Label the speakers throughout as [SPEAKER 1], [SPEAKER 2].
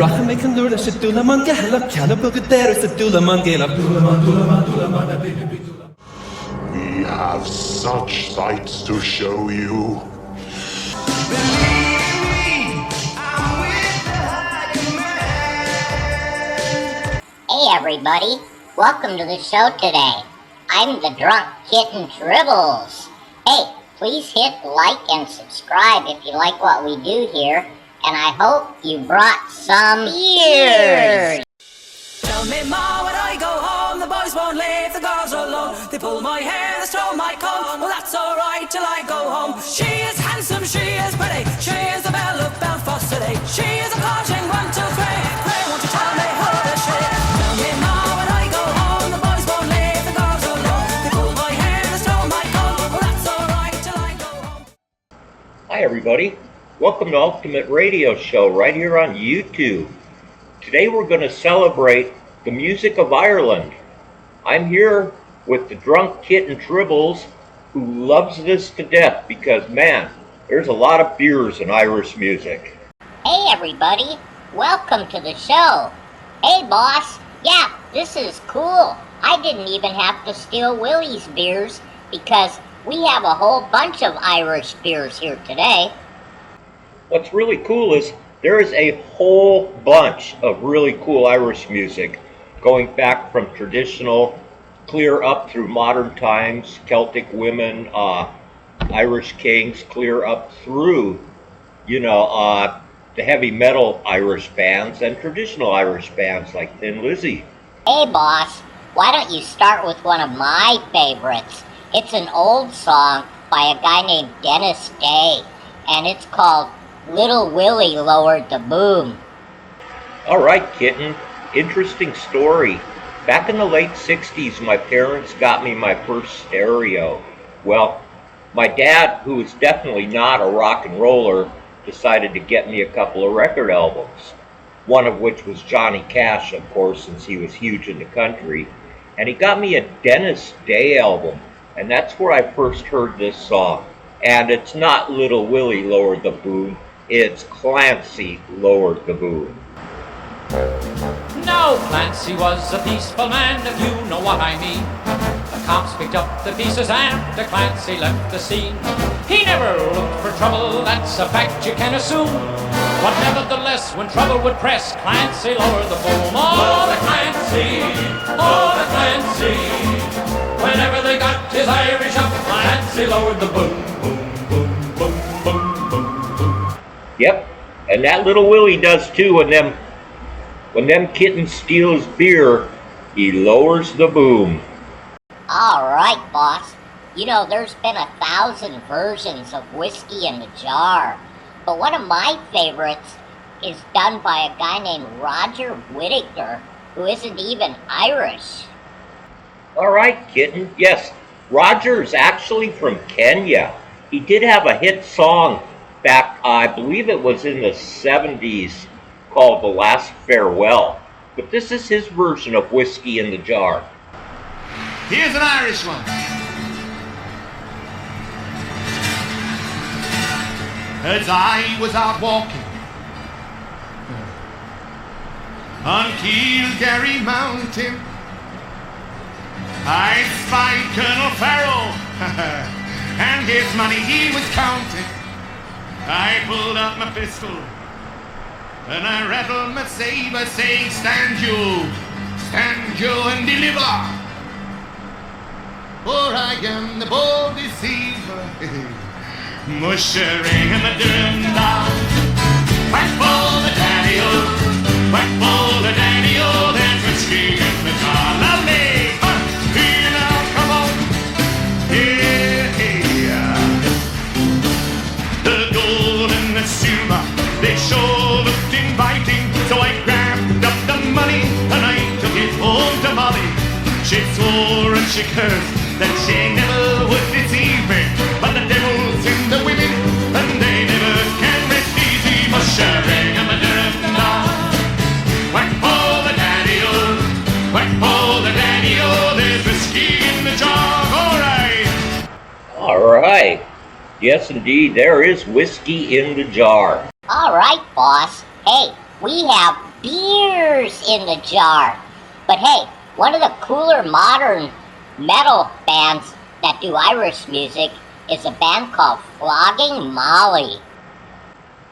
[SPEAKER 1] Rachamekanura Shadulaman Gala, Calabogadera Sadulaman Gala.
[SPEAKER 2] We have such sights to show you.
[SPEAKER 3] Hey everybody, welcome to the show today. I'm the drunk kitten Tribbles. Hey, please hit like and subscribe if you like what we do here, and I hope you brought some beers.
[SPEAKER 4] Tell me, Ma, when I go home, the boys won't leave the girls alone. They pull my hair, they stole my comb. Well, that's alright till I go home. She is handsome, she is pretty. She is the belle of Belfast City. She is a parting 1, 2, 3. Pray, won't you tell me who is she? Tell me, Ma, when I go home, the boys won't leave the girls alone. They pull my hair, they stole my comb. Well, that's alright till I go home.
[SPEAKER 5] Hi everybody, welcome to Ultimate Radio Show right here on YouTube. Today we're going to celebrate the music of Ireland. I'm here with the drunk kitten Tribbles, who loves this to death because, man, there's a lot of beers in Irish music.
[SPEAKER 3] Hey everybody, welcome to the show. Hey boss, yeah, this is cool. I didn't even have to steal Willie's beers because we have a whole bunch of Irish beers here today.
[SPEAKER 5] What's really cool is there is a whole bunch of really cool Irish music going back from traditional clear up through modern times, Celtic women, Irish kings, clear up through, the heavy metal Irish bands and traditional Irish bands like Thin Lizzy.
[SPEAKER 3] Hey boss, why don't you start with one of my favorites? It's an old song by a guy named Dennis Day, and it's called Little Willie Lowered the Boom.
[SPEAKER 5] Alright, kitten, interesting story. Back in the late 60s, my parents got me my first stereo. Well, my dad, who was definitely not a rock and roller, decided to get me a couple of record albums. One of which was Johnny Cash, of course, since he was huge in the country. And he got me a Dennis Day album, and that's where I first heard this song. And it's not Little Willie Lowered the Boom, it's Clancy Lowered the Boom.
[SPEAKER 6] Now Clancy was a peaceful man, if you know what I mean. The cops picked up the pieces and the Clancy left the scene. He never looked for trouble, that's a fact you can assume. But nevertheless, when trouble would press, Clancy lowered the boom. Oh, the Clancy, oh, the Clancy. Whenever they got his Irish up, Clancy lowered the boom. Boom, boom, boom, boom, boom, boom.
[SPEAKER 5] Yep, and that little Willie does too. When them kittens steal his beer, he lowers the boom.
[SPEAKER 3] Alright boss, there's been 1,000 versions of Whiskey in the Jar, but one of my favorites is done by a guy named Roger Whittaker, who isn't even Irish.
[SPEAKER 5] Alright, kitten, yes, Roger's actually from Kenya. He did have a hit song back, I believe it was in the 70s, called The Last Farewell. But this is his version of Whiskey in the Jar.
[SPEAKER 7] Here's an Irish one. As I was out walking on Kildare Mountain, I spied Colonel Farrell and his money he was counting. I pulled out my pistol and I rattled my saber, saying, stand you and deliver, for I am the bold deceiver. Mushering and the dum-dum, whack for the daddy-o, whack for the daddy-o, there's whiskey in the jar. Love me, here now, come on, yeah. The gold and the silver, they sure looked inviting, so I grabbed up the money and I took it home to Molly. She swore and she cursed that she never would deceive me, but the devil's in the women and they never can rest easy. Mushering and the dum-dum, whack for the daddy-o, whack for the daddy-o, there's whiskey in the jar. All right.
[SPEAKER 5] Yes, indeed, there is whiskey in the jar.
[SPEAKER 3] All right, boss. Hey, we have beers in the jar. But hey, one of the cooler modern metal bands that do Irish music is a band called Flogging Molly.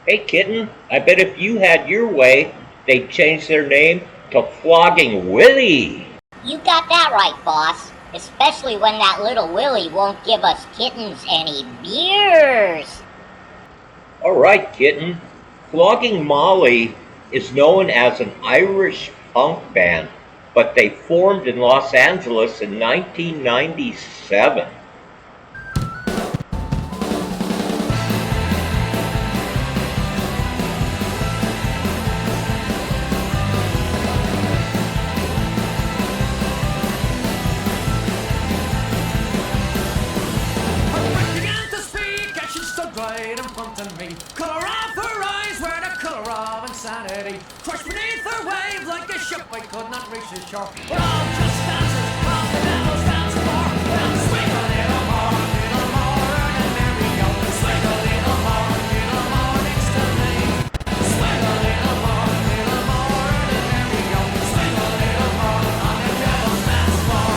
[SPEAKER 5] Hey, Kitten, I bet if you had your way, they'd change their name to Flogging Willie.
[SPEAKER 3] You got that right, boss. Especially when that little Willie won't give us kittens any beers.
[SPEAKER 5] All right, Kitten. Flogging Molly is known as an Irish punk band, but they formed in Los Angeles in 1997.
[SPEAKER 6] Right in front of me, color of her eyes were the color of insanity. Crushed beneath her wave like a ship I could not reach the shore. We're all just dancers, all the devil's dance for. Well, swing a little more, and there we go. Swing a little more next to me. Swing a little more, and there we go. Swing a little more on the devil's dance floor.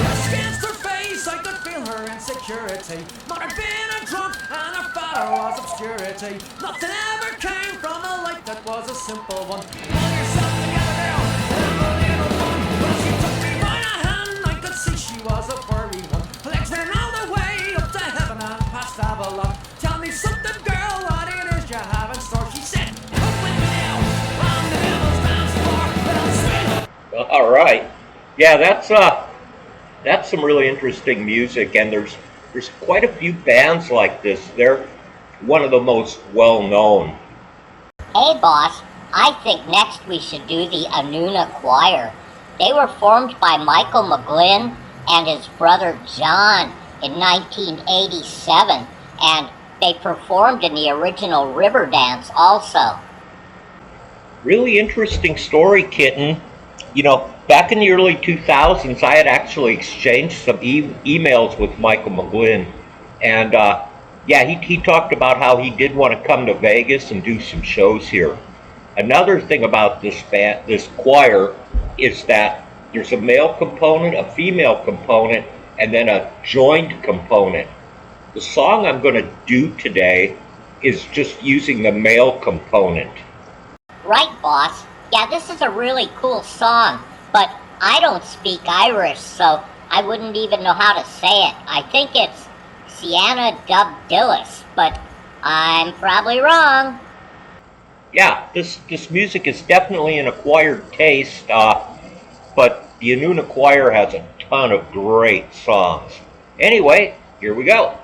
[SPEAKER 6] Rush against her face, I could feel her insecurity. Might have been a drunk and her father was obscurity. Nothing ever came from a life that was a simple one. Pull yourself together now, have a little fun. Well, she took me by the hand, I could see she was a furry one. Her legs ran all the way up to heaven and past Avalon. Tell me something, girl, what it is you have in store. She said, come with me now, on the devil's dance floor. Well, swing.
[SPEAKER 5] All right. Yeah, that's some really interesting music, and there's quite a few bands like this. They're one of the most well-known.
[SPEAKER 3] Hey, boss. I think next we should do the Anuna Choir. They were formed by Michael McGlynn and his brother John in 1987, and they performed in the original Riverdance also.
[SPEAKER 5] Really interesting story, Kitten. You know, back in the early 2000s, I had actually exchanged some emails with Michael McGlynn. And yeah, he talked about how he did want to come to Vegas and do some shows here. Another thing about this choir, is that there's a male component, a female component, and then a joined component. The song I'm going to do today is just using the male component.
[SPEAKER 3] Right, boss. Yeah, this is a really cool song, but I don't speak Irish, so I wouldn't even know how to say it. I think it's Sienna Dub Dillis, but I'm probably wrong.
[SPEAKER 5] Yeah, this music is definitely an acquired taste, but the Anuna Choir has a ton of great songs. Anyway, here we go.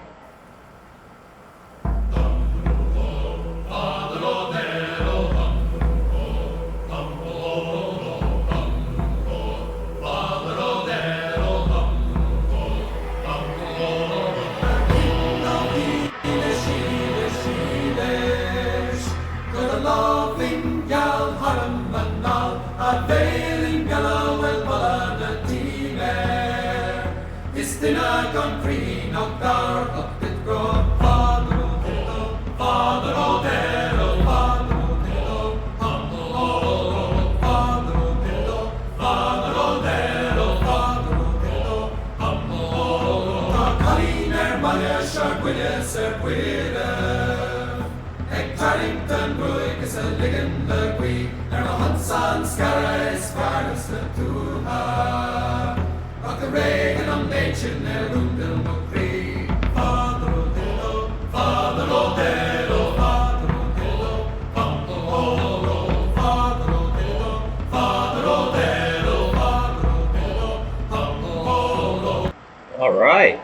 [SPEAKER 5] All right,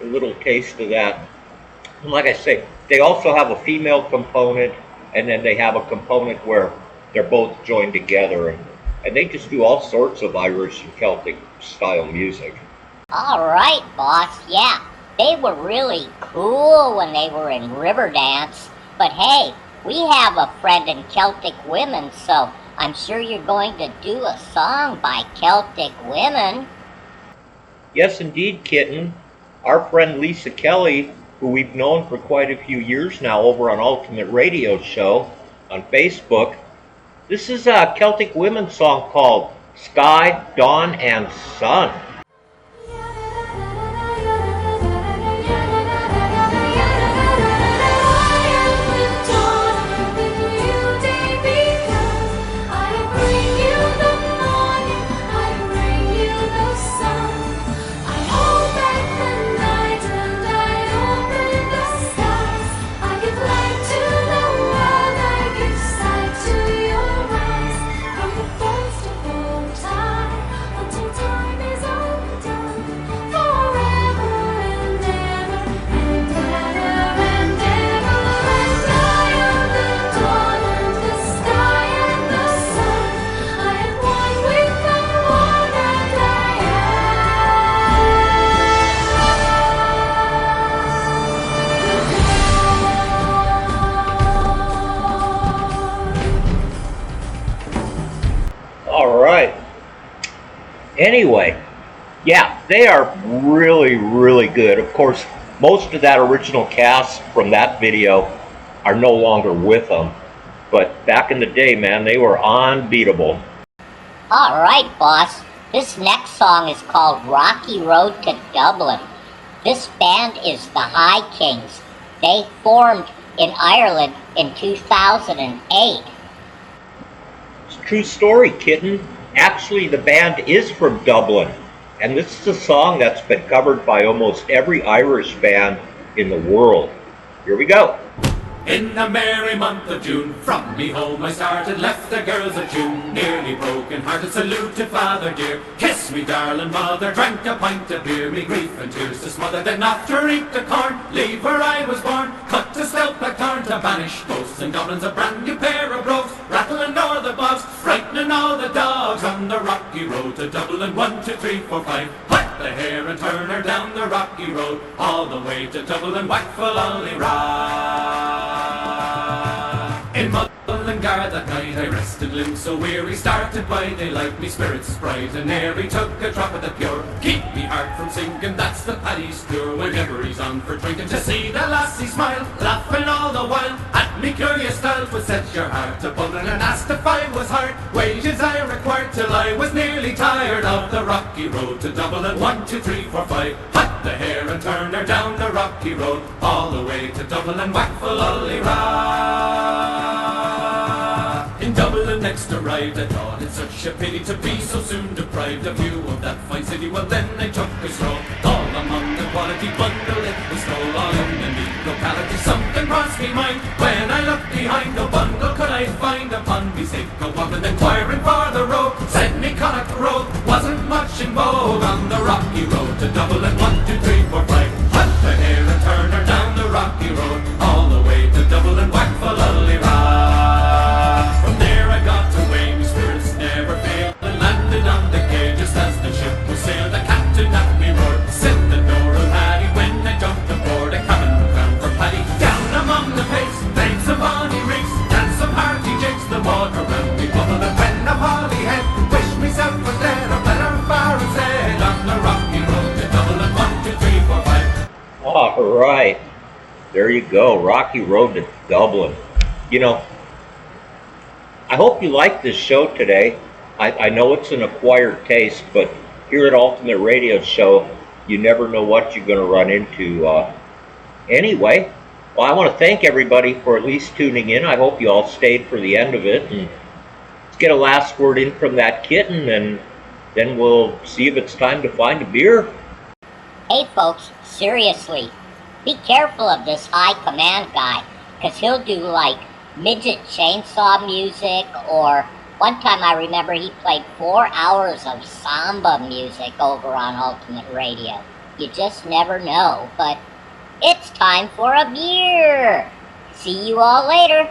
[SPEAKER 5] a little taste of that. And like I say, they also have a female component, and then they have a component where they're both joined together, and they just do all sorts of Irish and Celtic style music.
[SPEAKER 3] All right, boss. Yeah, they were really cool when they were in Riverdance. But hey, we have a friend in Celtic women, so I'm sure you're going to do a song by Celtic women.
[SPEAKER 5] Yes, indeed, Kitten. Our friend Lisa Kelly who we've known for quite a few years now over on Ultimate Radio Show on Facebook. This is a Celtic women's song called Sky, Dawn, and Sun. Anyway, yeah, they are really, really good. Of course, most of that original cast from that video are no longer with them. But back in the day, man, they were unbeatable.
[SPEAKER 3] All right, boss. This next song is called Rocky Road to Dublin. This band is the High Kings. They formed in Ireland in 2008.
[SPEAKER 5] It's a true story, Kitten. Actually, the band is from Dublin, and this is a song that's been covered by almost every Irish band in the world. Here we go.
[SPEAKER 6] In the merry month of June, from me home I started, left the girls of June, nearly broken hearted, saluted father dear, kiss me darling mother, drank a pint of beer, me grief and tears to smother, then after eat the corn, leave where I was born, cut the stout blackthorn to banish ghosts, and goblins a brand new pair of brogues, rattling o'er the bogs, frightening all the dogs, on the rocky road to Dublin, 1, 2, 3, 4, 5, whack the hare and turn her down the rocky road, all the way to Dublin, whack for Lolly-Rah. In Mullingar that night I rested limbs so weary, started by daylight, me spirits bright, and ere he took a drop of the pure, keep me heart from sinking, that's the paddy's cure, whenever he's on for drinking, to see the lassie smile, laughing all the while, at me curious style, would set your heart to pulling, and asked if I was hard, wages I required, till I was nearly tired of the rocky road to Dublin, 1, 2, 3, 4, 5, whack the hare and turn her down the rocky road, all the way to Dublin, whack for Lolly-Rah. In Dublin next arrived, I thought it such a pity to be so soon deprived of view of that fine city. Well then I took a stroll, all among the quality bundle it was stole, all in the neat locality. Something crossed me mind, when I looked behind, no bundle could I find upon me sake a woman inquiring for the road. Said me Connacht Road wasn't much in vogue, on the rocky road to Dublin, 1, 2, 3, 4, 5. Cut the hare and turn her down the rocky road, all the way to Dublin, whack for Lolly-Rah. On the quay, just as the ship was sailed, the captain at me roared, "Set the door of Paddy!" When I jumped aboard, a cabin crown for Paddy. Down among the pace, played some bonny rigs, danced some hearty jigs, the water round me bubbled, and when a Polly head wished myself was dead, a better far instead, on the rocky road to Dublin, 1, 2, 3, 4, 5.
[SPEAKER 5] All right, there you go, Rocky Road to Dublin. You know, I hope you liked this show today. I know it's an acquired taste, but here at Ultimate Radio Show, you never know what you're going to run into. Anyway, well, I want to thank everybody for at least tuning in. I hope you all stayed for the end of it. And let's get a last word in from that Kitten, and then we'll see if it's time to find a beer.
[SPEAKER 3] Hey folks, seriously, be careful of this high command guy, because he'll do like midget chainsaw music, or one time I remember he played 4 hours of samba music over on Ultimate Radio. You just never know, but it's time for a beer. See you all later.